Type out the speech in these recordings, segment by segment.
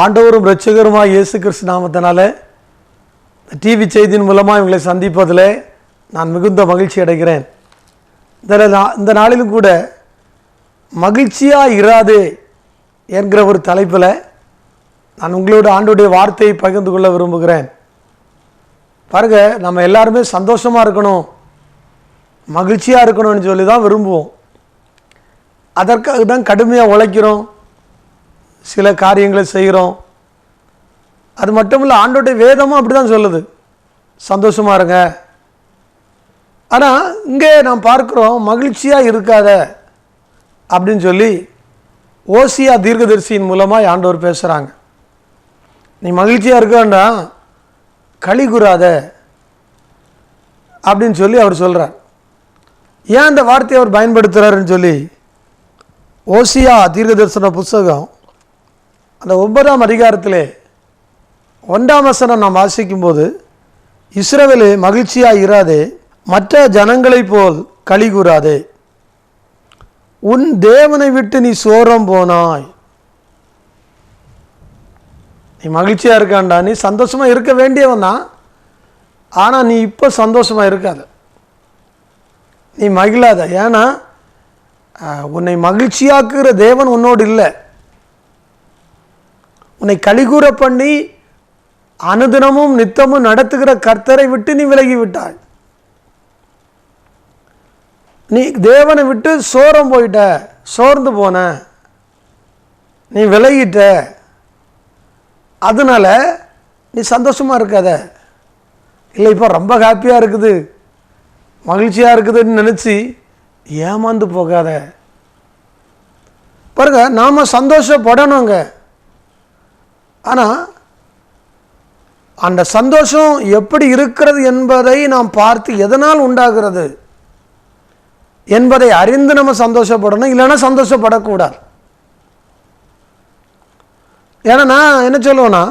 ஆண்டவரும் இரட்சகருமாய் இயேசு கிறிஸ்து நாமத்தினால டிவி செய்தியின் மூலமாக இவங்களை சந்திப்பதில் நான் மிகுந்த மகிழ்ச்சி அடைகிறேன். இந்த நாளிலும் கூட மகிழ்ச்சியாக இராதே என்கிற ஒரு தலைப்பில் நான் உங்களோட ஆண்டோடைய வார்த்தையை பகிர்ந்து கொள்ள விரும்புகிறேன். பாருங்க, நம்ம எல்லாருமே சந்தோஷமாக இருக்கணும், மகிழ்ச்சியாக இருக்கணும்னு சொல்லி தான் விரும்புவோம். அதற்காக தான் கடுமையாக உழைக்கிறோம், சில காரியங்களை செய்கிறோம். அது மட்டும் இல்லை, ஆண்டோடைய வேதமும் அப்படி தான் சொல்லுது, சந்தோஷமாக இருங்க. ஆனால் இங்கே நாம் பார்க்குறோம், மகிழ்ச்சியாக இருக்காத அப்படின்னு சொல்லி ஓசியா தீர்க்கதரிசியின் மூலமாக ஆண்டவர் பேசுகிறாங்க. நீ மகிழ்ச்சியாக இருக்க வேண்டாம், களி கூறாத அப்படின்னு சொல்லி அவர் சொல்கிறார். ஏன் அந்த வார்த்தையை அவர் பயன்படுத்துகிறாருன்னு சொல்லி ஓசியா தீர்க்கதரிசன புஸ்தகம் அந்த 9ஆம் அதிகாரத்திலே 1ஆம் வசனம் நாம் வாசிக்கும்போது, இஸ்ரவேலே மகிழ்ச்சியாக இராதே, மற்ற ஜனங்களைப் போல் களி கூறாதே, உன் தேவனை விட்டு நீ சோரம் போனாய். நீ மகிழ்ச்சியாக இருக்காண்டா, நீ சந்தோஷமாக இருக்க வேண்டியவன் தான். ஆனால் நீ இப்போ சந்தோஷமாக இருக்காத, நீ மகிழாத. ஏன்னா உன்னை மகிழ்ச்சியாக்குகிற தேவன் உன்னோடு இல்லை. உன்னை களிகூற பண்ணி அனுதினமும் நித்தமும் நடத்துகிற கர்த்தரை விட்டு நீ விலகி விட்டாய். நீ தேவனை விட்டு சோரம் போயிட்ட, சோர்ந்து போன, நீ விலகிட்ட. அதனால நீ சந்தோஷமாக இருக்காத. இல்லை, இப்போ ரொம்ப ஹாப்பியாக இருக்குது, மகிழ்ச்சியாக இருக்குதுன்னு நினச்சி ஏமாந்து போகாத. பாருங்க, நாம் சந்தோஷப்படணுங்க. ஆனால் அந்த சந்தோஷம் எப்படி இருக்கிறது என்பதை நாம் பார்த்து எதனால் உண்டாகிறது என்பதை அறிந்து நம்ம சந்தோஷப்படணும், இல்லைன்னா சந்தோஷப்படக்கூடாது. ஏன்னா நான் என்ன சொல்லுவேன்னா,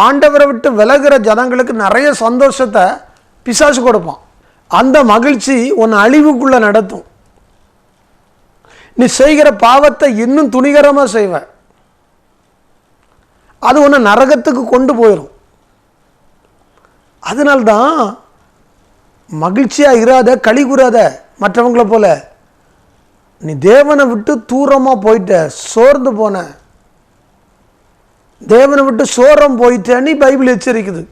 ஆண்டவரை விட்டு விலகிற ஜனங்களுக்கு நிறைய சந்தோஷத்தை பிசாசு கொடுப்பான். அந்த மகிழ்ச்சி உன் அழிவுக்குள்ளே நடத்தும். நீ செய்கிற பாவத்தை இன்னும் துணிகரமாக செய்வ, அது உன்னை நரகத்துக்கு கொண்டு போயிடும். அதனால்தான் மகிழ்ச்சியாக இராத, களி கூறாத. மற்றவங்களை போல நீ தேவனை விட்டு தூரமாக போயிட்ட, சோர்ந்து போன, தேவனை விட்டு சோரம் போயிட்டேன்னு பைபிள் எச்சரிக்குது.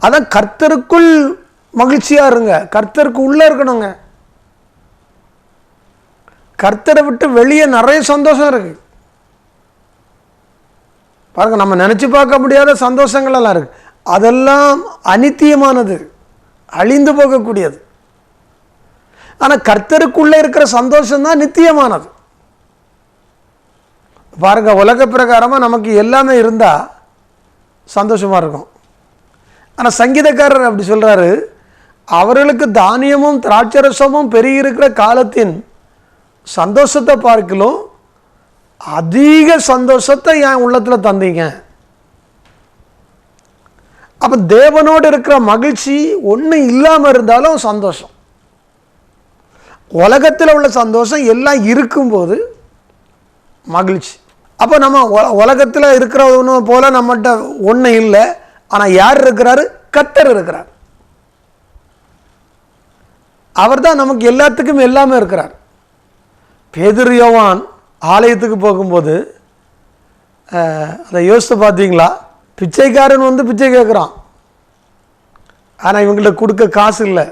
அதான் கர்த்தருக்குள் மகிழ்ச்சியாக இருங்க, கர்த்தருக்கு உள்ளே இருக்கணுங்க. கர்த்தரை விட்டு வெளியே நிறைய சந்தோஷம் இருக்கு. பாருங்க, நம்ம நினச்சி பார்க்க முடியாத சந்தோஷங்கள் எல்லாம் இருக்கு. அதெல்லாம் அநித்தியமானது, அழிந்து போகக்கூடியது. ஆனால் கர்த்தருக்குள்ளே இருக்கிற சந்தோஷம் தான் நித்தியமானது. பாருங்க, உலக பிரகாரமாக நமக்கு எல்லாமே இருந்தால் சந்தோஷமாக இருக்கும். ஆனால் சங்கீதக்காரர் அப்படி சொல்கிறாரு, அவர்களுக்கு தானியமும் திராட்சரசமும் பெருகியிருக்கிற காலத்தின் சந்தோஷத்தை பார்க்கலும் அதிக சந்தோஷத்தை என் உள்ளத்தில் தந்தீங்க. அப்போ தேவனோடு இருக்கிற மகிழ்ச்சி ஒன்றும் இல்லாமல் இருந்தாலும் சந்தோஷம். உலகத்தில் உள்ள சந்தோஷம் எல்லாம் இருக்கும்போது மகிழ்ச்சி. அப்போ நம்ம உலகத்தில் இருக்கிறவனு போல நம்மகிட்ட ஒன்றும் இல்லை. ஆனால் யார் இருக்கிறாரு? கர்த்தர் இருக்கிறார். அவர் தான் நமக்கு எல்லாத்துக்கும் எல்லாமே இருக்கிறார். பேதுரு யோவான் ஆலயத்துக்கு போகும்போது அதை யோசித்து பார்த்தீங்களா? பிச்சைக்காரன் வந்து பிச்சை கேட்குறான், ஆனால் இவங்கள்ட்ட கொடுக்க காசு இல்லை.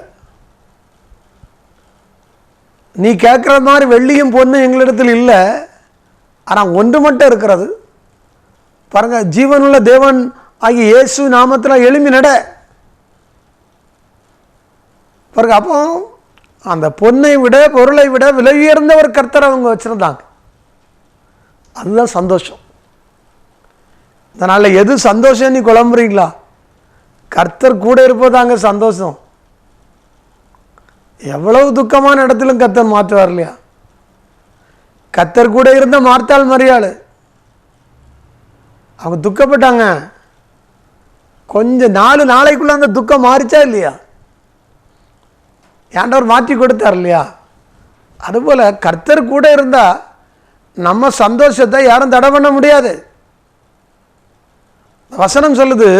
நீ கேட்குற மாதிரி வெள்ளியும் பொண்ணும் எங்களிடத்தில் இல்லை, ஆனால் ஒன்று மட்டும் இருக்கிறது. பாருங்க, ஜீவனுள்ள தேவன் ஆகிய இயேசு நாமத்தில் எழும்பி நட. பாருங்க, அப்போ அந்த பொன்னை விட பொருளை விட விலை உயர்ந்த ஒரு கர்த்தரை அவங்க வச்சுருந்தாங்க. அதுதான் சந்தோஷம். அதனால் எது சந்தோஷம் நீ குழம்புறீங்களா? கர்த்தர் கூட இருப்பதாங்க சந்தோஷம். எவ்வளவு துக்கமான இடத்திலும் கர்த்தர் மாற்றுவார் இல்லையா? கர்த்தர் கூட இருந்த மார்த்தாள் மரியாள், அவங்க துக்கப்பட்டாங்க. கொஞ்சம் 4 நாளைக்குள்ள அந்த துக்கம் மாறிச்சா இல்லையா? ஆண்டவர் மாற்றி கொடுத்தார் இல்லையா? அதுபோல் கர்த்தர் கூட இருந்தால் நம்ம சந்தோஷத்தை யாரும் தடை பண்ண முடியாது. வசனம் சொல்லுது,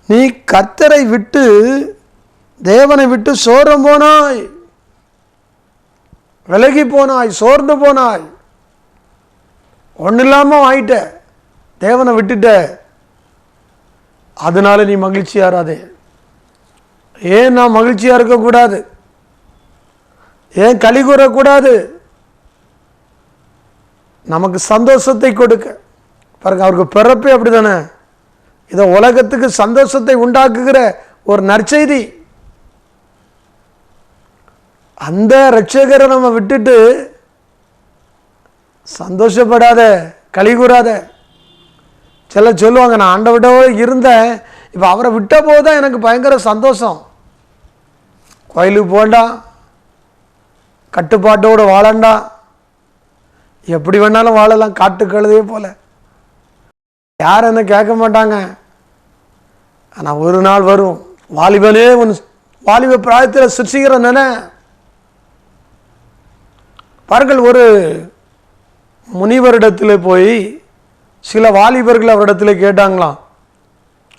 நீ கர்த்தரை விட்டு தேவனை விட்டு சோரம் போனாய், விலகி போனாய், சோர்ந்து போனாய், ஒன்றும் இல்லாமல் ஆயிட்ட, தேவனை விட்டுட்ட. அதனால நீ மகிழ்ச்சியா இராதே. ஏன் நான் மகிழ்ச்சியா இருக்கக்கூடாது? ஏன் களி கூறக்கூடாது? நமக்கு சந்தோஷத்தை கொடுக்க பாருங்க, அவருக்கு பிறப்பே அப்படி தானே. இதை உலகத்துக்கு சந்தோஷத்தை உண்டாக்குகிற ஒரு நற்செய்தி. அந்த இரட்சகரை நம்ம விட்டுட்டு சந்தோஷப்படாத, களி கூறாத. சில சொல்லுவாங்க, நான் ஆண்டவரோட இருந்தேன், இப்போ அவரை விட்ட போது தான் எனக்கு பயங்கர சந்தோஷம். கோயிலுக்கு போண்டா, கட்டுப்பாட்டோடு வாழண்டா, எப்படி வேணாலும் வாழலாம், காட்டு கழுதையே போல. யார் என்ன கேட்க மாட்டாங்க. ஆனால் ஒரு நாள் வரும், வாலிபனே உன் வாலிப பிராயத்தில் சிருஷ்டிக்கிற நினை. பாருங்கள், ஒரு முனிவரிடத்தில் போய் சில வாலிபர்கள் அவரிடத்தில் கேட்டாங்களாம்,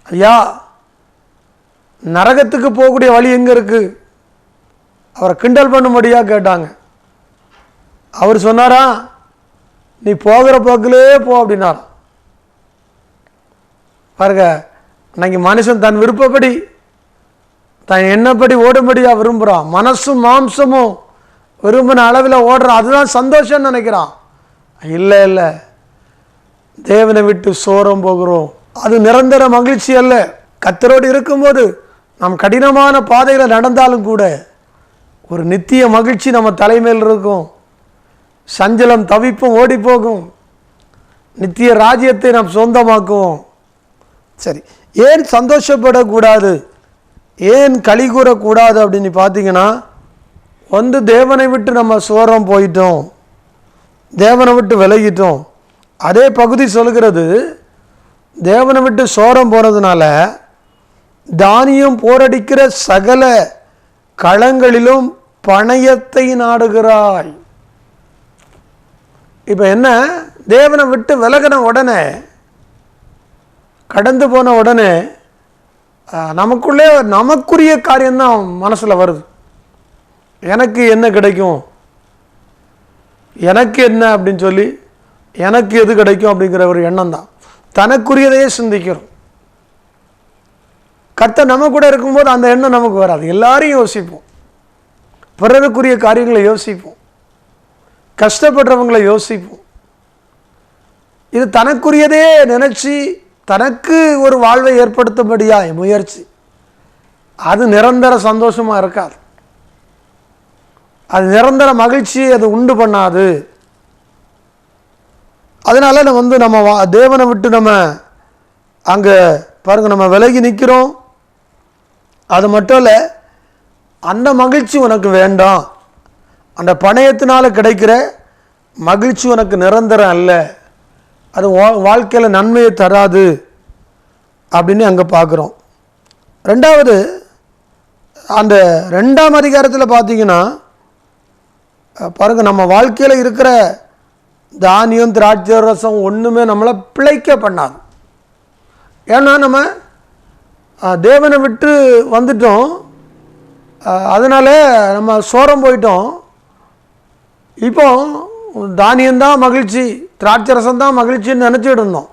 ஐயா நரகத்துக்கு போகக்கூடிய வழி எங்கே இருக்குது? அவரை கிண்டல் பண்ணும்படியாக கேட்டாங்க. அவர் சொன்னாரா, நீ போகிற போக்கிலே போ அப்படின்னாராம். பாருங்க, இன்னைக்கு மனுஷன் தன் விருப்பப்படி தன் எண்ணப்படி ஓடும்படியாக விரும்புகிறான். மனசும் மாம்சமும் விரும்பின அளவில் ஓடுறான். அதுதான் சந்தோஷம்னு நினைக்கிறான். இல்லை இல்லை, தேவனை விட்டு சோரம் போகிறோம், அது நிரந்தர மகிழ்ச்சி அல்ல. கர்த்தரோடு இருக்கும்போது நாம் கடினமான பாதையில் நடந்தாலும் கூட ஒரு நித்திய மகிழ்ச்சி நம்ம தலைமையில் இருக்கும். சஞ்சலம் தவிப்பும் ஓடி போகும். நித்திய ராஜ்யத்தை நாம் சொந்தமாக்குவோம். சரி, ஏன் சந்தோஷப்படக்கூடாது, ஏன் களி கூறக்கூடாது அப்படின்னு பார்த்தீங்கன்னா, வந்து தேவனை விட்டு நம்ம சோரம் போயிட்டோம், தேவனை விட்டு விலகிட்டோம். அதே பகுதி சொல்கிறது, தேவனை விட்டு சோரம் போனதுனால தானியம் போரடிக்கிற சகல களங்களிலும் பணயத்தை நாடுகிறாய். இப்போ என்ன, தேவனை விட்டு விலகின உடனே, கடந்து போன உடனே நமக்குள்ளே நமக்குரிய காரியம்தான் மனசில் வருது. எனக்கு என்ன கிடைக்கும், எனக்கு என்ன அப்படின்னு சொல்லி, எனக்கு எது கிடைக்கும் அப்படிங்கிற ஒரு எண்ணம் தான். தனக்குரியதையே சிந்திக்கிறோம். கர்த்தர் நம்ம கூட இருக்கும்போது அந்த எண்ணம் நமக்கு வராது. எல்லாரையும் யோசிப்போம், பிறருக்குரிய காரியங்களை யோசிப்போம், கஷ்டப்படுறவங்களை யோசிப்போம். இது தனக்குரியதே நினைச்சு தனக்கு ஒரு வாழ்வை ஏற்படுத்தும்படியா முயற்சி. அது நிரந்தர சந்தோஷமா இருக்காது, அது நிரந்தர மகிழ்ச்சியை அது உண்டு பண்ணாது. அதனால நம்ம தேவனை விட்டு நம்ம அங்கே பாருங்க, நம்ம விலகி நிற்கிறோம். அது மட்டும் இல்லை, அந்த மகிழ்ச்சி உனக்கு வேண்டாம். அந்த பணயத்தினால கிடைக்கிற மகிழ்ச்சி உனக்கு நிரந்தரம் அல்ல, அது வாழ்க்கையில் நன்மையை தராது அப்படின்னு அங்கே பார்க்குறோம். ரெண்டாவது, அந்த 2ஆம் அதிகாரத்தில் பார்த்தீங்கன்னா பாருங்கள், நம்ம வாழ்க்கையில் இருக்கிற தானியம் திராட்சை ரசம் ஒன்றுமே நம்மளை பிழைக்க பண்ணாது. ஏன்னா நம்ம தேவனை விட்டு வந்துட்டோம், அதனால நம்ம சோரம் போயிட்டோம். இப்போ தானியம்தான் மகிழ்ச்சி, திராட்சை ரசம் தான் மகிழ்ச்சின்னு நினச்சிட்டு இருந்தோம்.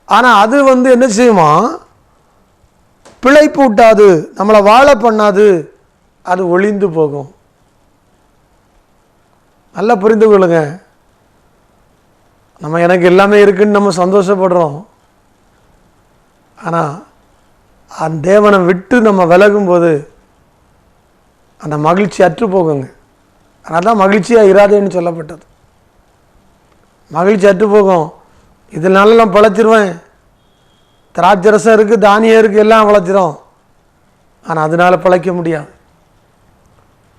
ஆனால் அது என்ன செய்யுமா, பிழைப்பு விட்டாது, நம்மளை வாழ பண்ணாது, அது ஒளிந்து போகும். நல்லா புரிந்து கொள்ளுங்க. நம்ம எனக்கு எல்லாமே இருக்குன்னு நம்ம சந்தோஷப்படுறோம். ஆனால் அந்த தேவனை விட்டு நம்ம விலகும்போது அந்த மகிழ்ச்சி அற்று போகுங்க. அதனால தான் மகிழ்ச்சியாக இராதேன்னு சொல்லப்பட்டது. மகிழ்ச்சி அற்று போகும். இதனால நான் பிழைச்சிருவேன், திராட்சை ரசம் இருக்குது, தானியம் இருக்குது, எல்லாம் பிழைச்சிரும். ஆனால் அதனால் பிழைக்க முடியாது.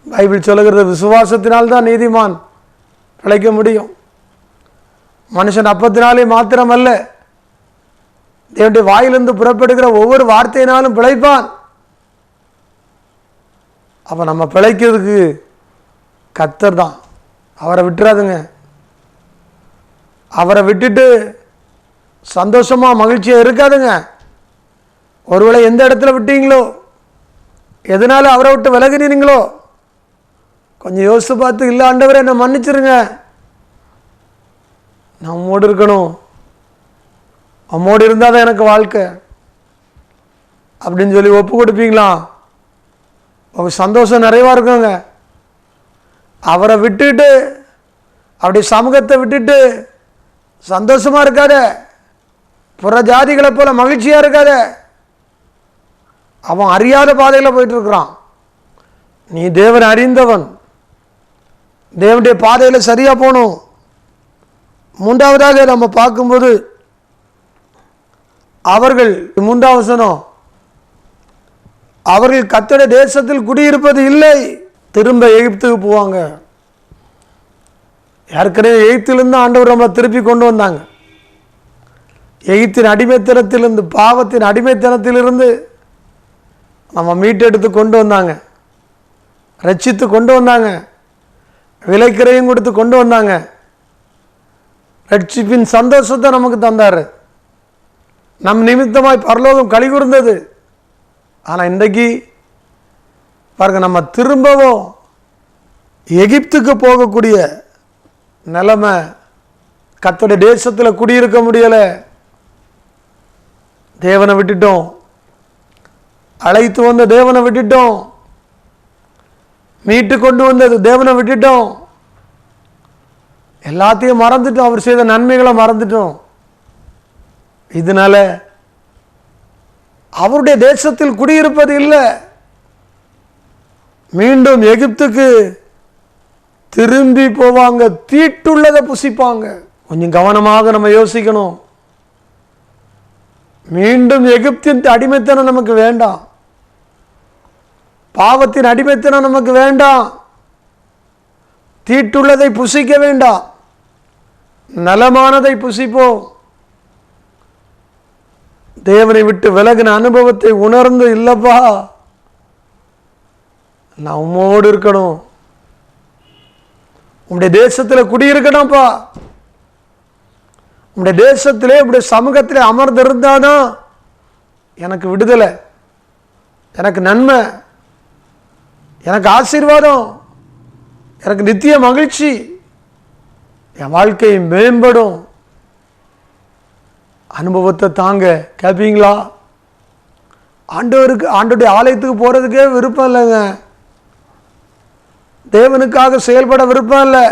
பைபிள் சொல்லுகிறது, விசுவாசத்தினால்தான் நீதிமான் பிழைக்க முடியும். மனுஷன் அப்பத்தினாலே மாத்திரமல்ல, தேவனுடைய வாயிலிருந்து புறப்படுகிற ஒவ்வொரு வார்த்தையினாலும் பிழைப்பான். அப்போ நம்ம பிழைக்கிறதுக்கு கர்த்தர் தான், அவரை விட்டுறாதுங்க. அவரை விட்டுட்டு சந்தோஷமாக மகிழ்ச்சியாக இருக்காதுங்க. ஒருவேளை எந்த இடத்துல விட்டீங்களோ, எதனால அவரை விட்டு விலகினீங்களோ, கொஞ்சம் யோசித்து பார்த்து, இல்லை ஆண்டவரே என்னை மன்னிச்சிருங்க, நான் உம்மோடு இருக்கணும், அம்மோடு இருந்தால் தான் எனக்கு வாழ்க்கை அப்படின்னு சொல்லி ஒப்பு கொடுப்பீங்களா? உங்கள் சந்தோஷம் நிறைவாக இருக்குங்க. அவரை விட்டுட்டு அப்படி சமூகத்தை விட்டுட்டு சந்தோஷமாக இருக்காத, புற ஜாதிகளை போல மகிழ்ச்சியாக இருக்காத. அவன் அறியாத பாதையில் போயிட்டு இருக்கிறான். நீ தேவன் அறிந்தவன், தேவனுடைய பாதையில் சரியாக போகணும். மூன்றாவதாக நம்ம பார்க்கும்போது அவர்கள், மூன்றாவது வசனம், அவர்கள் கர்த்தருடைய தேசத்தில் குடியிருப்பது இல்லை, திரும்ப எகிப்துக்கு போவாங்க. ஏற்கனவே எகிப்திலிருந்து ஆண்டவர் நம்ம திருப்பி கொண்டு வந்தாங்க. எகிப்தின் அடிமைத்தனத்திலிருந்து, பாவத்தின் அடிமைத்தனத்திலிருந்து நம்ம மீட்டெடுத்து கொண்டு வந்தாங்க, ரட்சித்து கொண்டு வந்தாங்க, விலைக்கிரையும் கொடுத்து கொண்டு வந்தாங்க. ரட்சிப்பின் சந்தோஷத்தை நமக்கு தந்தார். நம் நிமித்தமாய் பரலோகம் களி கூர்ந்தது. ஆனால் இன்றைக்கு பாருங்க, நம்ம திரும்பவும் எகிப்துக்கு போகக்கூடிய நிலைமை. கர்த்தருடைய தேசத்தில் குடியிருக்க முடியலை, தேவனை விட்டுட்டோம். அழைத்து வந்த தேவனை விட்டுட்டோம், மீட்டு கொண்டு வந்தது தேவனை விட்டுட்டோம். எல்லாத்தையும் மறந்துட்டோம், அவர் செய்த நன்மைகளை மறந்துட்டோம். இதனால அவருடைய தேசத்தில் குடியிருப்பது இல்லை, மீண்டும் எகிப்துக்கு திரும்பி போவாங்க, தீட்டுள்ளதை புசிப்பாங்க. கொஞ்சம் கவனமாக நம்ம யோசிக்கணும். மீண்டும் எகிப்தின் அடிமைத்தனம் நமக்கு வேண்டாம், பாவத்தின் அடிமைத்தனம் நமக்கு வேண்டாம், தீட்டுள்ளதை புசிக்க வேண்டாம், நலமானதை புசிப்போம். தேவனை விட்டு விலகின அனுபவத்தை உணர்ந்து, இல்லப்பா நான் உம்மோடு இருக்கணும், உங்களுடைய தேசத்தில் குடியிருக்கணும்ப்பா, உங்களுடைய தேசத்திலே உங்களுடைய சமூகத்திலே அமர்ந்திருந்தாதான் எனக்கு விடுதலை, எனக்கு நன்மை, எனக்கு ஆசீர்வாதம், எனக்கு நித்திய மகிழ்ச்சி, என் வாழ்க்கை மேம்படும். அனுபவத்தை தாங்க கேட்பீங்களா? ஆண்டவருடைய ஆலயத்துக்கு போகிறதுக்கே விருப்பம் இல்லைங்க, தேவனுக்காக செயல்பட விருப்பம் இல்லை,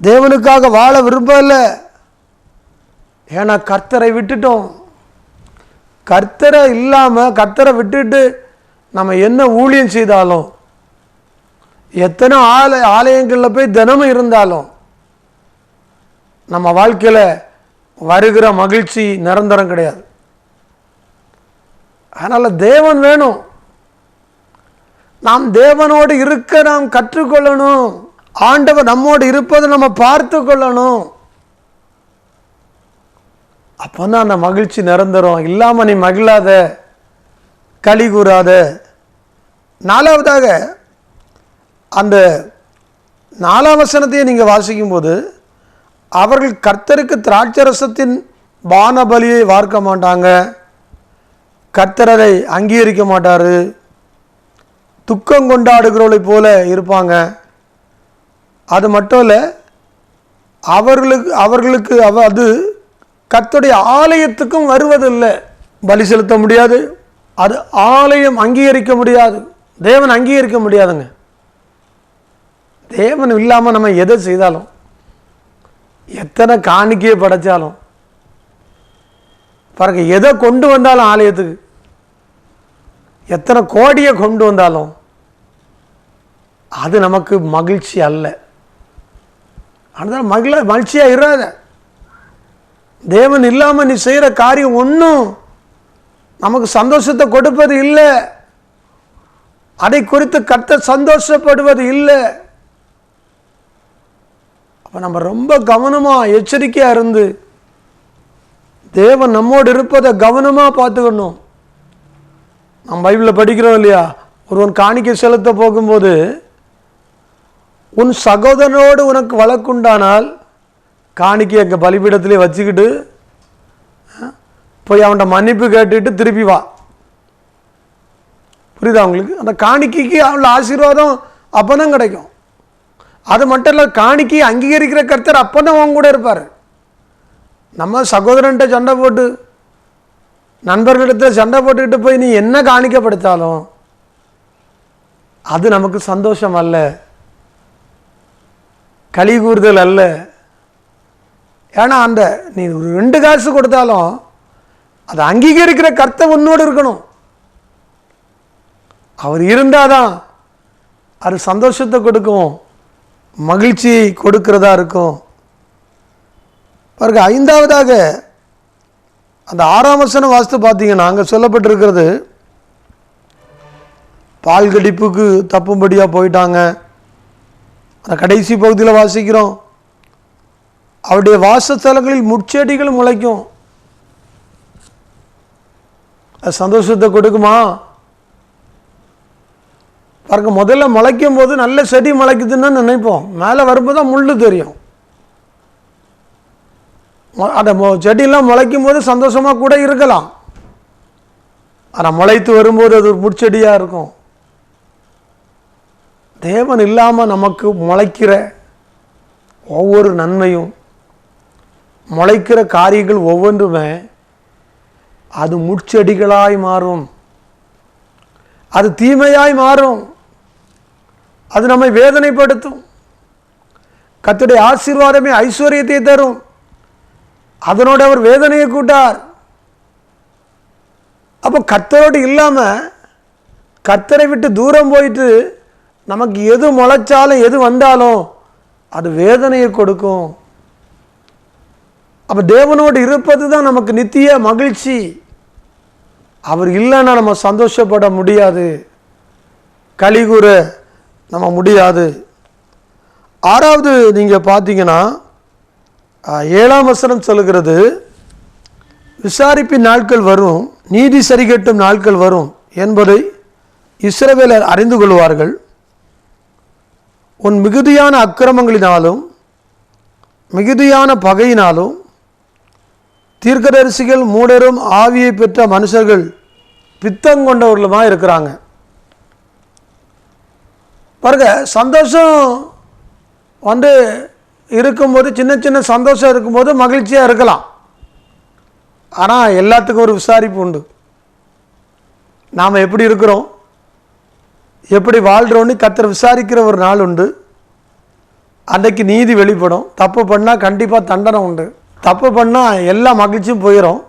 தேவனுக்காக வாழ விருப்பம் இல்லை. ஏன்னா கர்த்தரை விட்டுட்டோம். கர்த்தரை இல்லாமல், கர்த்தரை விட்டுட்டு நம்ம என்ன ஊழியம் செய்தாலும், எத்தனை ஆலயங்களில் போய் தினமும் இருந்தாலும், நம்ம வாழ்க்கையில் வருகிற மகிழ்ச்சி நிரந்தரம் கிடையாது. அதனால் தேவன் வேணும். நாம் தேவனோடு இருக்க நாம் கற்றுக்கொள்ளணும். ஆண்டவர் நம்மோடு இருப்பதை நம்ம பார்த்து கொள்ளணும். அப்போ தான் அந்த மகிழ்ச்சி நிரந்தரம். இல்லாமல் நீ மகிழாத, களி கூறாத. நாலாவதாக அந்த 4ஆம் வசனத்தையே நீங்கள் வாசிக்கும்போது, அவர்கள் கர்த்தருக்கு திராட்சரசத்தின் பானபலியை வார்க்க மாட்டாங்க, கர்த்தரை அங்கீகரிக்க மாட்டார், துக்கம் கொண்டாடுகிறவளை போல இருப்பாங்க. அது மட்டும் இல்லை, அவர்களுக்கு அது கர்த்தருடைய ஆலயத்துக்கும் வருவதில்லை. பலி செலுத்த முடியாது, அது ஆலயம் அங்கீகரிக்க முடியாது, தேவன் அங்கீகரிக்க முடியாதுங்க. தேவன் இல்லாமல் நம்ம எதை செய்தாலும், எத்தனை காணிக்கையை படைச்சாலும் பாருங்க, எதை கொண்டு வந்தாலும் ஆலயத்துக்கு, எத்தனை கோடியை கொண்டு வந்தாலும் அது நமக்கு மகிழ்ச்சி அல்ல. அதனால் மகிழ்ச்சியாக இராத. தேவன் இல்லாமல் நீ செய்கிற காரியம் ஒன்றும் நமக்கு சந்தோஷத்தை கொடுப்பது இல்லை, அதை குறித்து கர்த்தர் சந்தோஷப்படுவது இல்லை. அப்போ நம்ம ரொம்ப கவனமாக எச்சரிக்கையாக இருந்து தேவன் நம்மோடு இருப்பதை கவனமாக பார்த்துக்கணும். நம்ம பைபிளில் படிக்கிறோம் இல்லையா, ஒருவன் காணிக்கை செலுத்த போகும்போது, உன் சகோதரனோடு உனக்கு வழக்குண்டானால் காணிக்கை எங்கள் பலிபீடத்திலே வச்சுக்கிட்டு போய் அவன்கிட்ட மன்னிப்பு கேட்டுட்டு திருப்பி வா. புரியுதா உங்களுக்கு? அந்த காணிக்கைக்கு அவ்வளோ ஆசீர்வாதம் அப்போ தான் கிடைக்கும். அது மட்டும் இல்லை, காணிக்கையை அங்கீகரிக்கிற கர்த்தர் அப்போ தான் அவங்க கூட இருப்பார். நம்ம சகோதரன்ட்ட சண்டை போட்டு, நண்பர்களிடத்தில் சண்டை போட்டுக்கிட்டு போய் நீ என்ன காணிக்கப்படுத்தாலும் அது நமக்கு சந்தோஷம் அல்ல, களி கூறுதல் அல்ல. ஏன்னா அந்த நீ ஒரு 2 காசு கொடுத்தாலும் அதை அங்கீகரிக்கிற கர்த்தர் உன்னோடு இருக்கணும். அவர் இருந்தாதான் அது சந்தோஷத்தை கொடுக்கும், மகிழ்ச்சி கொடுக்கிறதா இருக்கும். பாருங்க, 5வதாக அந்த 6ஆம் வசனம் வாஸ்து பார்த்தீங்கன்னா அங்கே சொல்லப்பட்டிருக்கிறது, பால் கடிப்புக்கு தப்பும்படியாக போயிட்டாங்க. அந்த கடைசி பகுதியில் வாசிக்கிறோம், அவருடைய வாசஸ்தலங்களில் முட்செடிகள் முளைக்கும். அது சந்தோஷத்தை கொடுக்குமா? பாருங்க, முதல்ல முளைக்கும் போது நல்ல செடி முளைக்குதுன்னு நினைப்போம், மேலே வரும்போது தான் முள்ளு தெரியும். அந்த செடியெல்லாம் முளைக்கும் போது சந்தோஷமாக கூட இருக்கலாம், ஆனால் முளைத்து வரும்போது அது ஒரு முட்செடியாக இருக்கும். தேவன் இல்லாமல் நமக்கு முளைக்கிற ஒவ்வொரு நன்மையும், முளைக்கிற காரியங்கள் ஒவ்வொன்றுமே அது முட்செடிகளாய் மாறும், அது தீமையாய் மாறும், அது நம்மை வேதனைப்படுத்தும். கர்த்தருடைய ஆசீர்வாதமே ஐஸ்வர்யத்தை தரும், அதனோடு அவர் வேதனையை கூட்டார். அப்போ கர்த்தரோடு இல்லாமல், கர்த்தரை விட்டு தூரம் போயிட்டு நமக்கு எது முளைச்சாலும் எது வந்தாலும் அது வேதனையை கொடுக்கும். அப்போ தேவனோடு இருப்பது தான் நமக்கு நித்திய மகிழ்ச்சி. அவர் இல்லைன்னா நம்ம சந்தோஷப்பட முடியாது, கலிகூற நம்ம முடியாது. 6வது நீங்கள் பார்த்தீங்கன்னா 7ஆம் வசனம் சொல்லுகிறது, விசாரிப்பின் நாட்கள் வரும், நீதி சரிகட்டும் நாட்கள் வரும் என்பதை இஸ்ரவேலர் அறிந்து கொள்வார்கள். உன் மிகுதியான அக்கிரமங்களினாலும் மிகுதியான பகையினாலும் தீர்க்கதரிசிகள் மூடரும் ஆவியை பெற்ற மனுஷர்கள் பித்தங்கொண்டவர்களுமாக இருக்கிறாங்க. பாருங்க, சந்தோஷம் இருக்கும்போது, சின்ன சின்ன சந்தோஷம் இருக்கும்போது மகிழ்ச்சியாக இருக்கலாம். ஆனால் எல்லாத்துக்கும் ஒரு விசாரிப்பு உண்டு. நாம் எப்படி இருக்கிறோம், எப்படி வாழ்கிறோன்னு கர்த்தர் விசாரிக்கிற ஒரு நாள் உண்டு. அன்றைக்கு நீதி வெளிப்படும். தப்பு பண்ணால் கண்டிப்பாக தண்டனை உண்டு. தப்பு பண்ணால் எல்லா மகிழ்ச்சியும் போயிடும்,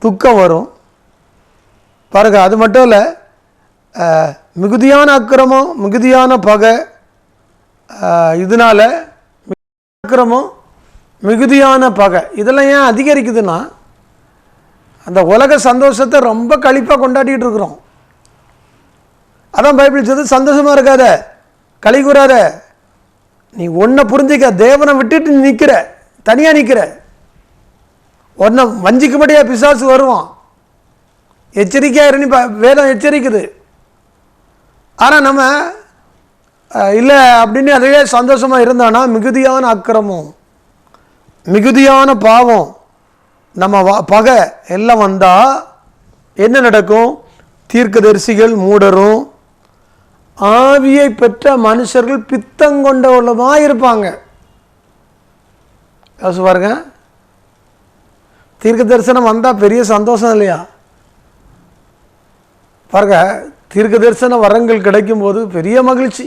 துக்கம் வரும். பாருங்க, அது மட்டும் இல்லை, மிகுதியான அக்கிரமம் மிகுதியான பகை, இதனால் அக்கிரமம் மிகுதியான பகை இதெல்லாம் ஏன் அதிகரிக்குதுன்னா, அந்த உலக சந்தோஷத்தை ரொம்ப களிப்பாக கொண்டாடிட்டு இருக்கிறோம். அதான் பைபிள் சொல்லுது, சந்தோஷமாக இருக்காத, களி கூறாத. நீ ஒன்றை புரிஞ்சிக்க, தேவனை விட்டுட்டு நிற்கிற, தனியாக நிற்கிற, ஒன்றை வஞ்சிக்கும்படியாக பிசாசு வருவான். எச்சரிக்கையாக இருந்து வேதம் எச்சரிக்குது. ஆனால் நம்ம இல்லை அப்படின்னு அதுவே சந்தோஷமாக இருந்தானா, மிகுதியான அக்கிரமம் மிகுதியான பாவம் நம்ம பகை எல்லாம் வந்தால் என்ன நடக்கும்? தீர்க்கதரிசிகள் மூடரும் ஆவியை பெற்ற மனுஷர்கள் பித்தங்கொண்டவர்களுமாக இருப்பாங்க. யோசிச்சு பாருங்க, தீர்க்க தரிசனம் வந்தால் பெரிய சந்தோஷம் இல்லையா? பாருங்க, தீர்க்க தரிசன வரங்கள் கிடைக்கும் போது பெரிய மகிழ்ச்சி,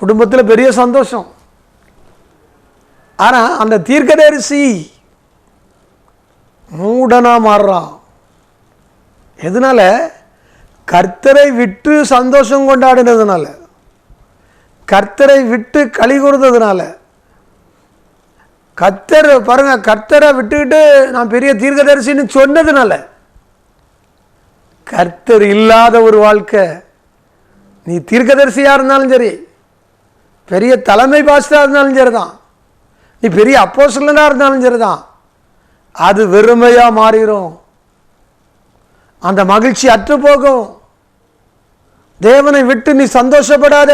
குடும்பத்தில் பெரிய சந்தோஷம். ஆனால் அந்த தீர்க்கதரிசி மூடனா மாறுறான். எதனால? கர்த்தரை விட்டு சந்தோஷம் கொண்டாடினதுனால, கர்த்தரை விட்டு களி கூர்ந்ததுனால. கர்த்தர் பாருங்க, கர்த்தரை விட்டுக்கிட்டு நான் பெரிய தீர்க்கதரிசின்னு சொன்னதுனால. கர்த்தர் இல்லாத ஒரு வாழ்க்கை, நீ தீர்க்கதரிசியாக இருந்தாலும் சரி, பெரிய தலைமை பாஸ்டராக இருந்தாலும் சரி தான், நீ பெரிய அப்போஸ்தலனாக இருந்தாலும் சரி தான், அது வெறுமையாக மாறிடும். அந்த மகிழ்ச்சி அற்று போகும். தேவனை விட்டு நீ சந்தோஷப்படாத,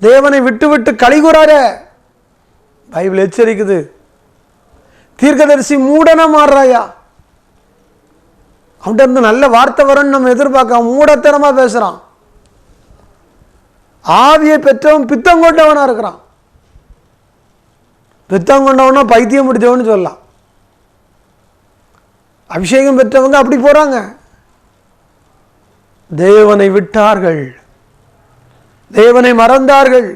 தேவனை விட்டு விட்டு களி கூறாத. பைபிள் எச்சரிக்குது. தீர்க்கதரிசி மூடனா மாறுறாயா? அவன்கிட்ட இருந்து நல்ல வார்த்தை வரும்னு நம்ம எதிர்பார்க்க மூடத்தனமா பேசுறான். ஆவியை பெற்றவன் பித்தம் கொண்டவனா இருக்கிறான். பித்தம் கொண்டவனா பைத்தியம் பிடிச்சவன்னு சொல்லலாம். அபிஷேகம் பெற்றவங்க அப்படி போறாங்க. தேவனை விட்டார்கள், தேவனை மறந்தார்கள்,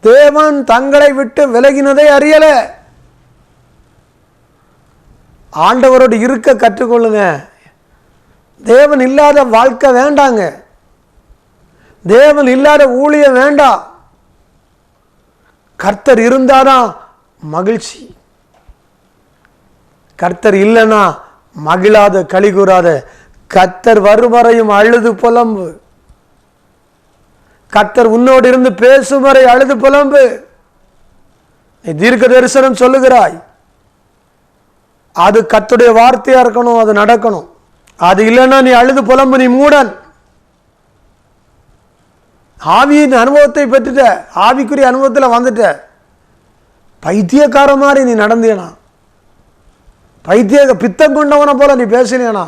தேவன் தங்களை விட்டு விலகினதை அறியல. ஆண்டவரோடு இருக்க கற்றுக்கொள்ளுங்க. தேவன் இல்லாத வாழ்க்கை வேண்டாங்க. தேவன் இல்லாத ஊழியம் வேண்டாம். கர்த்தர் இருந்தாதான் மகிழ்ச்சி. கர்த்தர் இல்லைன்னா மகிழாத களி கூறாத. கர்த்தர் வரும் வரையும் அழுது புலம்பு. கர்த்தர் உன்னோடு இருந்து பேசும் வரை அழுது புலம்பு. நீ தீர்க்க தரிசனம் சொல்லுகிறாய், அது கர்த்தருடைய வார்த்தையா இருக்கணும், அது நடக்கணும். அது இல்லைன்னா நீ அழுது புலம்பு, நீ மூடன். ஆவியின் அனுபவத்தை பெற்றுட்ட, ஆவிக்குரிய அனுபவத்தில் வந்துட்ட, பைத்தியக்கார மாதிரி நீ நடந்தேனா, பித்தம் கொண்டவனை போல நீ பேசினேனா,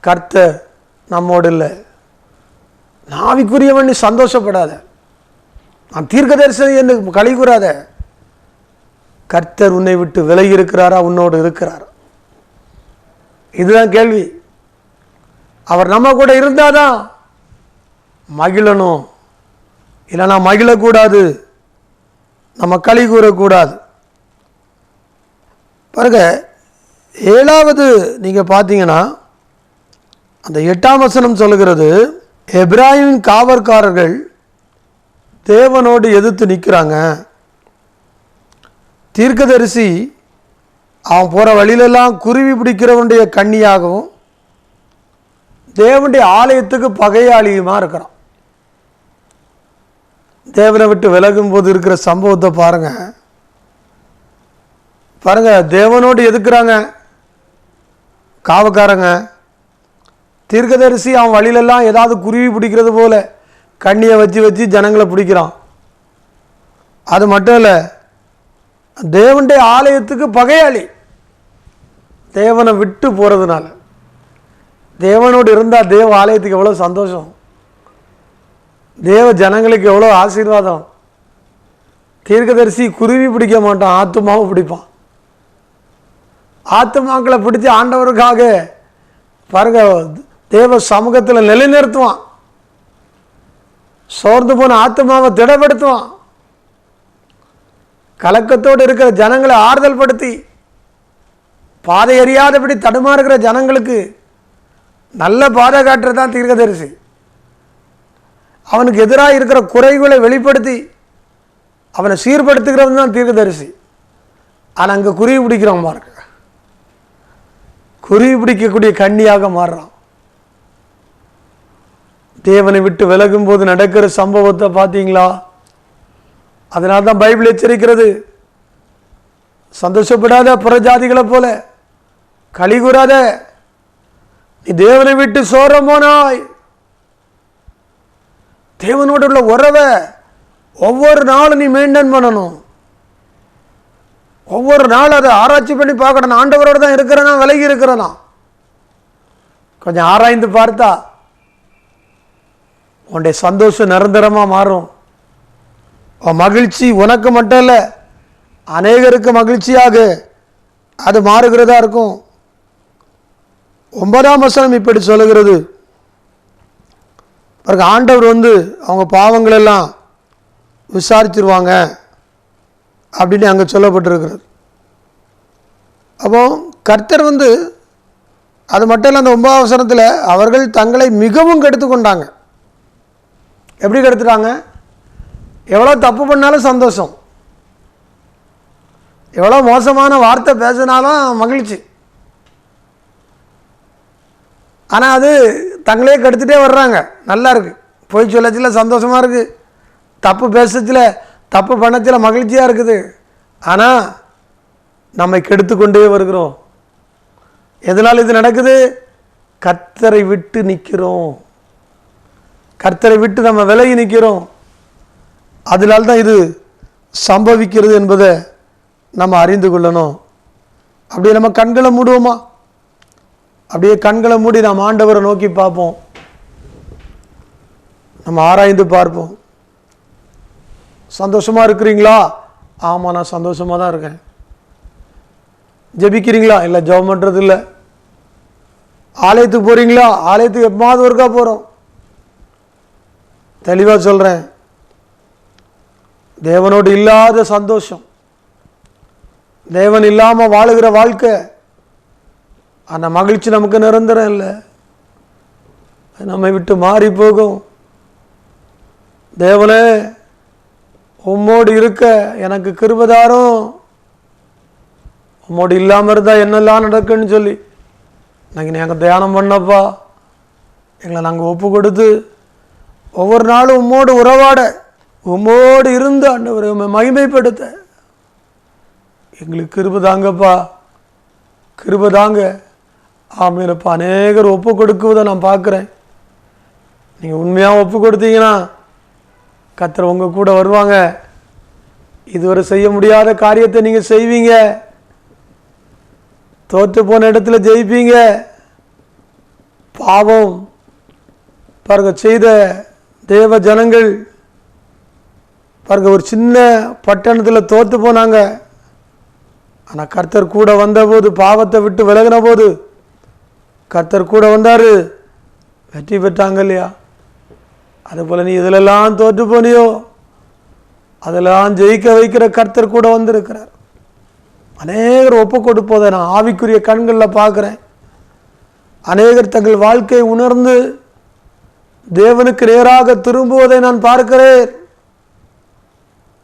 கர்த்தர் நம்மோடு இல்லை. ஆவிக்குரியவன் நீ சந்தோஷப்படாத, நான் தீர்க்க தரிசனம் என்று களி கூறாத. கர்த்தர் உன்னை விட்டு விலகி இருக்கிறாரா, உன்னோடு இருக்கிறாரா? இதுதான் கேள்வி. அவர் நம்ம கூட இருந்தாதான் மகிழணும், இல்லைனா மகிழக்கூடாது, நம்ம களி கூறக்கூடாது. பாருங்க, 7வது நீங்க பார்த்தீங்கன்னா அந்த 8ஆம் வசனம் சொல்லுகிறது, எபிராயிமின் காவற்காரர்கள் தேவனோடு எதிர்த்து நிற்கிறாங்க. தீர்க்கதரிசி அவன் போகிற வழியிலெல்லாம் குருவி பிடிக்கிறவனுடைய கண்ணியாகவும் தேவனுடைய ஆலயத்துக்கு பகையாளியுமா இருக்கிறான். தேவனை விட்டு விலகும் போது இருக்கிற சம்பவத்தை பாருங்க. பாருங்க, தேவனோடு எதுக்குறாங்க காவக்காரங்க. தீர்க்கதரிசி அவன் வழியிலெல்லாம் ஏதாவது குருவி பிடிக்கிறது போல கண்ணியை வச்சு வச்சு ஜனங்களை பிடிக்கிறான். அது மட்டும் இல்லை, தேவனுடைய ஆலயத்துக்கு பகையாளி. தேவனை விட்டு போகிறதுனால. தேவனோடு இருந்தால் தேவ ஆலயத்துக்கு எவ்வளோ சந்தோஷம், தேவ ஜனங்களுக்கு எவ்வளோ ஆசீர்வாதம். தீர்க்கதரிசி குருவி பிடிக்க மாட்டான், ஆத்துமாவை பிடிப்பான். ஆத்துமாக்களை பிடிச்சி ஆண்டவருக்காக பாருங்க தேவ சமூகத்தில் நிலைநிறுத்துவான். சோர்ந்து போன ஆத்துமாவை திடப்படுத்துவான். கலக்கத்தோடு இருக்கிற ஜனங்களை ஆறுதல் படுத்தி, பாதை அறியாதபடி தடுமாறுகிற ஜனங்களுக்கு நல்ல பாதை காட்டுறதான் தீர்க்கதரிசி. அவனுக்கு எதிராக இருக்கிற குறைகளை வெளிப்படுத்தி அவனை சீர்படுத்துகிறவன் தான் தீர்க்கதரிசி. ஆனால் அங்கே குருவி பிடிக்கிறவன் பாருங்க, குருவி பிடிக்கக்கூடிய கண்ணியாக மாறுறான். தேவனை விட்டு விலகும் போது நடக்கிற சம்பவத்தை பார்த்தீங்களா? அதனால தான் பைபிள் எச்சரிக்கிறது, சந்தோஷப்படாத புறஜாதிகளை போல, களி கூறாத, நீ தேவனை விட்டு சோரம் போனாய். தேவனோடு உள்ள உறவை ஒவ்வொரு நாளும் நீ மெயின்டைன் பண்ணணும். ஒவ்வொரு நாள் அதை ஆராய்ச்சி பண்ணி பார்க்கணும். ஆண்டவரோடு தான் இருக்கிறனா விலகி இருக்கிறனா கொஞ்சம் ஆராய்ந்து பார்த்தா உன்னுடைய சந்தோஷம் நிரந்தரமாக மாறும். மகிழ்ச்சி உனக்கு மட்டும் இல்லை, அநேகருக்கு மகிழ்ச்சியாக அது மாறுகிறதா இருக்கும். 9ஆம் வசனம் இப்படி சொல்லுகிறது, ஆண்டவர் அவங்க பாவங்கள் எல்லாம் விசாரிச்சிருவாங்க அப்படின்னு அங்கே சொல்லப்பட்டிருக்கிறது. அப்போ கர்த்தர் அது மட்டும் இல்லை, அந்த 9ஆம் வசனத்தில் அவர்கள் தங்களை மிகவும் கெடுத்து கொண்டாங்க. எப்படி கெடுத்துட்டாங்க? எவ்வளோ தப்பு பண்ணாலும் சந்தோஷம், எவ்வளோ மோசமான வார்த்தை பேசினாலும் மகிழ்ச்சி. ஆனால் அது தங்களே கெடுத்துட்டே வர்றாங்க. நல்லா இருக்குது, பொய் சொல்லச்சில் சந்தோஷமாக இருக்குது, தப்பு பேசச்சில் தப்பு பண்ணச்சில் மகிழ்ச்சியாக இருக்குது. ஆனால் நம்மை கெடுத்து கொண்டே வருகிறோம். எதனால் இது நடக்குது? கர்த்தரை விட்டு நிற்கிறோம், கர்த்தரை விட்டு நம்ம விலகி நிற்கிறோம். அதனால்தான் இது சம்பவிக்கிறது என்பதை நம்ம அறிந்து கொள்ளணும். அப்படியே நம்ம கண்களை மூடுவோமா? அப்படியே கண்களை மூடி நாம் ஆண்டவரை நோக்கி பார்ப்போம். நம்ம ஆராய்ந்து பார்ப்போம். சந்தோஷமாக இருக்கிறீங்களா? ஆமாம், நான் சந்தோஷமாக தான் இருக்கேன். ஜெபிக்கிறீங்களா? இல்லை, ஜெபம் பண்ணுறது இல்லை. ஆலயத்துக்கு போகிறீங்களா? ஆலயத்துக்கு எப்போது ஒருக்கா போகிறோம். தெளிவாக சொல்கிறேன், தேவனோடு இல்லாத சந்தோஷம், தேவன் இல்லாமல் வாழுகிற வாழ்க்கை, அந்த மகிழ்ச்சி நமக்கு நிரந்தரம் இல்லை, நம்மை விட்டு மாறி போகும். தேவனே, உம்மோடு இருக்க எனக்கு கிருபைதாரும், உம்மோடு இல்லாமல் இருந்தால் என்னெல்லாம் நடக்குன்னு சொல்லி நாங்கள் தியானம் பண்ணப்பா. எங்களை நாங்கள் ஒப்பு கொடுத்து ஒவ்வொரு நாளும் உம்மோடு உறவாட, உம்மோடு இருந்து ஆண்டவரை உம்மை மகிமைப்படுத்த எங்களுக்கு கிருபை தாங்கப்பா, கிருபை தாங்க. ஆமீனப்பா. அநேகர் ஒப்பு கொடுக்குவதை நான் பார்க்குறேன். நீங்கள் உண்மையாக ஒப்பு கொடுத்தீங்கன்னா கர்த்தர் உங்கள் கூட வருவாங்க. இதுவரை செய்ய முடியாத காரியத்தை நீங்கள் செய்வீங்க. தோற்று போன இடத்துல ஜெயிப்பீங்க. பாவம் பாருங்க செய்த தேவ ஜனங்கள் பாருங்க ஒரு சின்ன பட்டணத்தில் தோற்று போனாங்க. ஆனால் கர்த்தர் கூட வந்தபோது, பாவத்தை விட்டு விலகின போது கர்த்தர் கூட வந்தார், வெற்றி பெற்றாங்க இல்லையா? அதுபோல் நீ இதிலெல்லாம் தோற்று போனியோ அதெல்லாம் ஜெயிக்க வைக்கிற கர்த்தர் கூட வந்திருக்கிறார். அநேகர் ஒப்பு கொடுப்பதை நான் ஆவிக்குரிய கண்களில் பார்க்குறேன். அநேகர் தங்கள் வாழ்க்கையை உணர்ந்து தேவனுக்கு நேராக திரும்புவதை நான் பார்க்கிறேன்.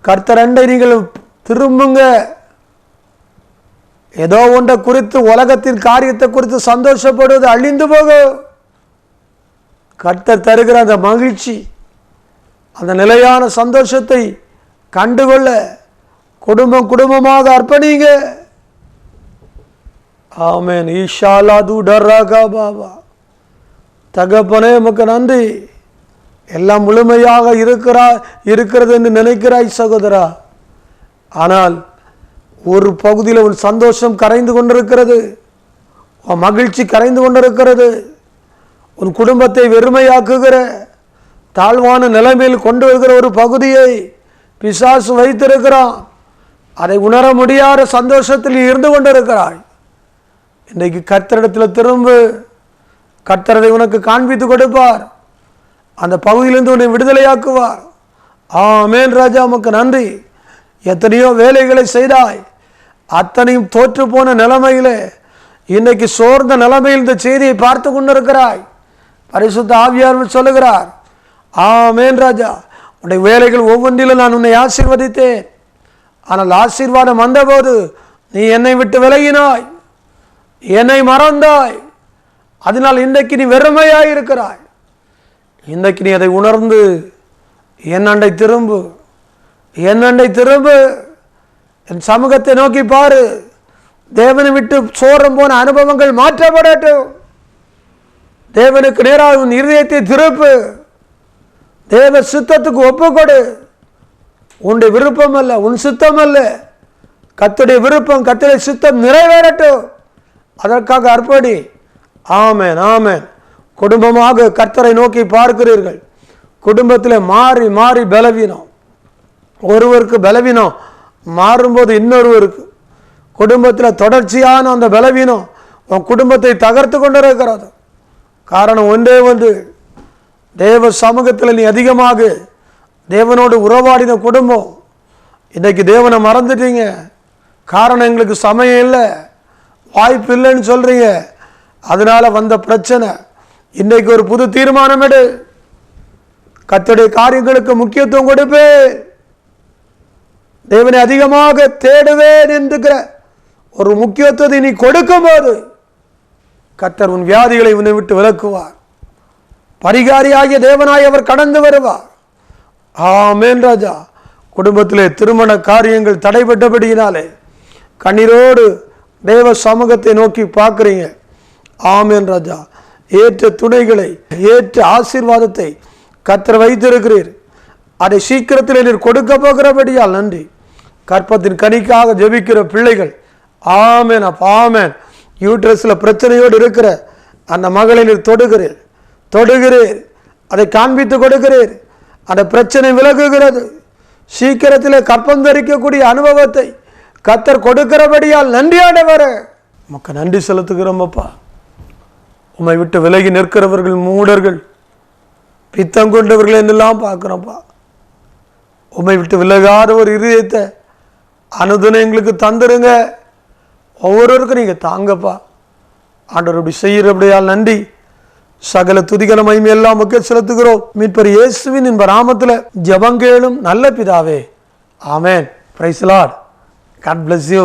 கர்த்தர் அண்டை நீங்கள் திரும்புங்க. ஏதோ ஒன்றை குறித்து, உலகத்தின் காரியத்தை குறித்து சந்தோஷப்படுவது அழிந்து போகும். கர்த்தர் தருகிற அந்த மகிழ்ச்சி, அந்த நிலையான சந்தோஷத்தை கண்டுகொள்ள குடும்பம் குடும்பமாக அர்ப்பணிங்க. ஆமென். ஈஷாலா துடராகா பாபா. தகப்பனே, உமக்கு நன்றி. எல்லாம் முழுமையாக இருக்கிறது என்று நினைக்கிறாய் சகோதரா. ஆனால் ஒரு பகுதியில் உன் சந்தோஷம் கரைந்து கொண்டிருக்கிறது, உன் மகிழ்ச்சி கரைந்து கொண்டிருக்கிறது. உன் குடும்பத்தை வெறுமையாக்குகிற, தாழ்வான நிலைமையில் கொண்டு வருகிற ஒரு பகுதியை பிசாசு வைத்திருக்கிறான். அதை உணர முடியாத சந்தோஷத்தில் இருந்து கொண்டிருக்கிறாய். இன்றைக்கு கர்த்தரிடத்தில் திரும்பு. கர்த்தரை உனக்கு காண்பித்து கொடுப்பார். அந்த பகுதியிலிருந்து உன்னை விடுதலையாக்குவார். ஆமென் ராஜா, உமக்கு நன்றி. எத்தனையோ வேலைகளை செய்தாய், அத்தனையும் தோற்று போன நிலைமையிலே இன்னைக்கு சோர்ந்த நிலைமையில் இந்த செய்தியை பார்த்து கொண்டிருக்கிறாய். பரிசுத்த ஆவியானவர் சொல்லுகிறார், ஆமென் ராஜா, உன்னுடைய வேலைகள் ஒவ்வொன்றிலும் நான் உன்னை ஆசீர்வதித்தேன். ஆனால் ஆசீர்வாதம் வந்தபோது நீ என்னை விட்டு விலகினாய், என்னை மறந்தாய். அதனால் இன்றைக்கு நீ வெறுமையாய் இருக்கிறாய். இன்றைக்கு நீ அதை உணர்ந்து என் அண்டை திரும்பு, என் அண்டை திரும்பு. என் சமூகத்தை நோக்கி பாரு. தேவனை விட்டு சோரம் போன அனுபவங்கள் மாற்றப்படட்டும். தேவனுக்கு நேராக உன் இருதயத்தை திருப்பு. தேவ சித்தத்துக்கு ஒப்புக்கொடு. உன்னுடைய விருப்பம் அல்ல, உன் சித்தம் அல்ல, கர்த்தருடைய விருப்பம், கர்த்தருடைய சித்தம் நிறைவேறட்டும். அதற்காக அர்ப்பணி. ஆமென், ஆமென். குடும்பமாக கர்த்தரை நோக்கி பார்க்கிறீர்கள். குடும்பத்தில் மாறி மாறி பலவீனம். ஒருவருக்கு பலவீனம் மாறும்போது இன்னொருவருக்கு குடும்பத்தில் தொடர்ச்சியான அந்த பலவீனம் உன் குடும்பத்தை தகர்த்து கொண்டிருக்கிறது. காரணம் ஒன்றே ஒன்று, தேவ சமூகத்தில் நீ அதிகமாக தேவனோடு உறவாடின குடும்பம். இன்றைக்கு தேவனை மறந்துட்டீங்க. காரணம் எங்களுக்கு சமயம் இல்லை, வாய்ப்பு இல்லைன்னு சொல்றீங்க. அதனால வந்த பிரச்சனை. இன்றைக்கு ஒரு புது தீர்மானம் எடு. கர்த்தருடைய காரியங்களுக்கு முக்கியத்துவம் கொடுப்பேன், தேவனை அதிகமாக தேடுவேன் என்கிற ஒரு முக்கியத்துவத்தை நீ கொடுக்கும் போது கர்த்தர் உன் வியாதிகளை உன்னை விட்டு விலக்குவார். பரிகாரியாகிய தேவனாய் அவர் கடந்து வருவார். ஆமென் ராஜா. குடும்பத்திலே திருமண காரியங்கள் தடைபட்டபடியினாலே கண்ணீரோடு தேவ சமூகத்தை நோக்கி பார்க்குறீங்க. ஆமென் ராஜா. ஏற்ற துணைகளை, ஏற்ற ஆசீர்வாதத்தை கர்த்தர் வைத்திருக்கிறீர். அதை சீக்கிரத்தில் நீர் கொடுக்க போகிறபடியால் நன்றி. கற்பத்தின் கனிக்காக ஜெபிக்கிற பிள்ளைகள், ஆமென் அப்பா, ஆமென். யூட்ரஸில் பிரச்சனையோடு இருக்கிற அந்த மகளை நீர் தொடுகிறீர், அதை காண்பித்து கொடுக்கிறீர். அந்த பிரச்சனை விலகுகிறது. சீக்கிரத்தில் கற்பம் தரிக்கக்கூடிய அனுபவத்தை கர்த்தர் கொடுக்கிறபடியால் நன்றியானவரே, உமக்கு நன்றி செலுத்துகிறோம் அப்பா. உம்மை விட்டு விலகி நிற்கிறவர்கள், மூடர்கள், பித்தம் கொண்டவர்கள் என்றெல்லாம் பார்க்குறோம்ப்பா. உம்மை விட்டு விலகாத ஒரு இருதயத்தை அனுதினம் எங்களுக்கு தந்துருங்க. ஒவ்வொருவருக்கும் நீங்கள் தாங்கப்பா. ஆண்டவர் அப்படி செய்கிறபடியால் நன்றி. சகல துதிகர மகிமை எல்லாம் மக்கள் செலுத்துகிறோம். மீட்பர் இயேசுவின் இன்ப நாமத்தில் ஜெபம் கேளும் நல்ல பிதாவே, ஆமென். Praise the lord. God bless you.